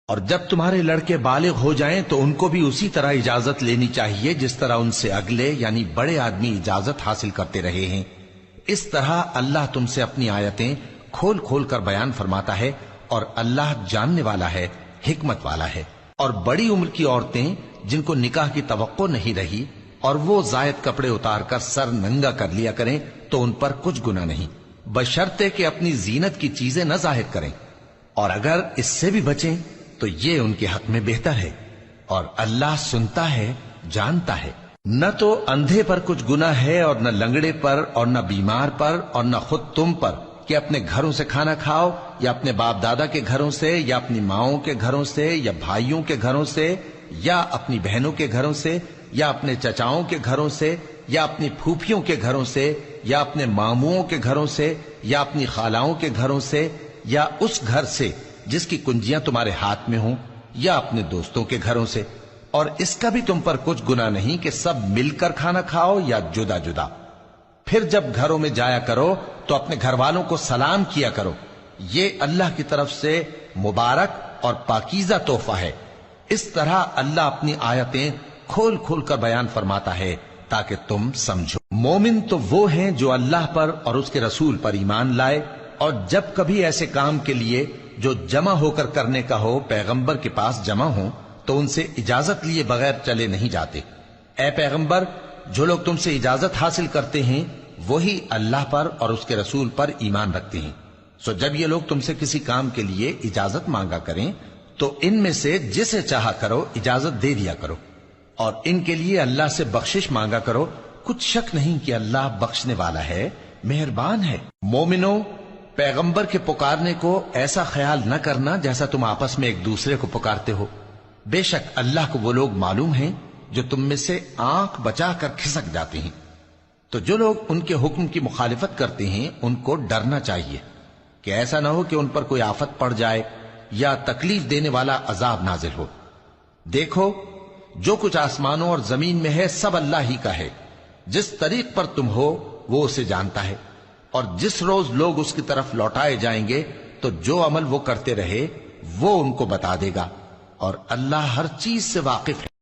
اور جب تمہارے لڑکے بالغ ہو جائیں تو ان کو بھی اسی طرح اجازت لینی چاہیے جس طرح ان سے اگلے یعنی بڑے آدمی اجازت حاصل کرتے رہے ہیں۔ اس طرح اللہ تم سے اپنی آیتیں کھول کھول کر بیان فرماتا ہے، اور اللہ جاننے والا ہے، حکمت والا ہے۔ اور بڑی عمر کی عورتیں جن کو نکاح کی توقع نہیں رہی اور وہ زائد کپڑے اتار کر سر ننگا کر لیا کریں تو ان پر کچھ گناہ نہیں، بشرطے کہ اپنی زینت کی چیزیں نہ ظاہر کریں، اور اگر اس سے بھی بچیں تو یہ ان کے حق میں بہتر ہے، اور اللہ سنتا ہے، جانتا ہے۔ نہ تو اندھے پر کچھ گناہ ہے اور نہ لنگڑے پر اور نہ بیمار پر اور نہ خود تم پر کہ اپنے گھروں سے کھانا کھاؤ، یا اپنے باپ دادا کے گھروں سے، یا اپنی ماؤں کے گھروں سے، یا بھائیوں کے گھروں سے، یا اپنی بہنوں کے گھروں سے، یا اپنے چچاؤں کے گھروں سے، یا اپنی پھوپھیوں کے گھروں سے، یا اپنے ماموؤں کے گھروں سے، یا اپنی خالاؤں کے گھروں سے، یا اس گھر سے جس کی کنجیاں تمہارے ہاتھ میں ہوں، یا اپنے دوستوں کے گھروں سے۔ اور اس کا بھی تم پر کچھ گناہ نہیں کہ سب مل کر کھانا کھاؤ یا جدا جدا۔ پھر جب گھروں میں جایا کرو تو اپنے گھر والوں کو سلام کیا کرو، یہ اللہ کی طرف سے مبارک اور پاکیزہ تحفہ ہے۔ اس طرح اللہ اپنی آیتیں کھول کھول کر بیان فرماتا ہے تاکہ تم سمجھو۔ مومن تو وہ ہیں جو اللہ پر اور اس کے رسول پر ایمان لائے، اور جب کبھی ایسے کام کے لیے جو جمع ہو کر کرنے کا ہو پیغمبر کے پاس جمع ہوں تو ان سے اجازت لیے بغیر چلے نہیں جاتے۔ اے پیغمبر، جو لوگ تم سے اجازت حاصل کرتے ہیں وہی اللہ پر اور اس کے رسول پر ایمان رکھتے ہیں۔ سو جب یہ لوگ تم سے کسی کام کے لیے اجازت مانگا کریں تو ان میں سے جسے چاہا کرو اجازت دے دیا کرو، اور ان کے لیے اللہ سے بخشش مانگا کرو، کچھ شک نہیں کہ اللہ بخشنے والا ہے، مہربان ہے۔ مومنو، پیغمبر کے پکارنے کو ایسا خیال نہ کرنا جیسا تم آپس میں ایک دوسرے کو پکارتے ہو، بے شک اللہ کو وہ لوگ معلوم ہیں جو تم میں سے آنکھ بچا کر کھسک جاتے ہیں۔ تو جو لوگ ان کے حکم کی مخالفت کرتے ہیں ان کو ڈرنا چاہیے کہ ایسا نہ ہو کہ ان پر کوئی آفت پڑ جائے یا تکلیف دینے والا عذاب نازل ہو۔ دیکھو، جو کچھ آسمانوں اور زمین میں ہے سب اللہ ہی کا ہے، جس طریق پر تم ہو وہ اسے جانتا ہے، اور جس روز لوگ اس کی طرف لوٹائے جائیں گے تو جو عمل وہ کرتے رہے وہ ان کو بتا دے گا، اور اللہ ہر چیز سے واقف ہے۔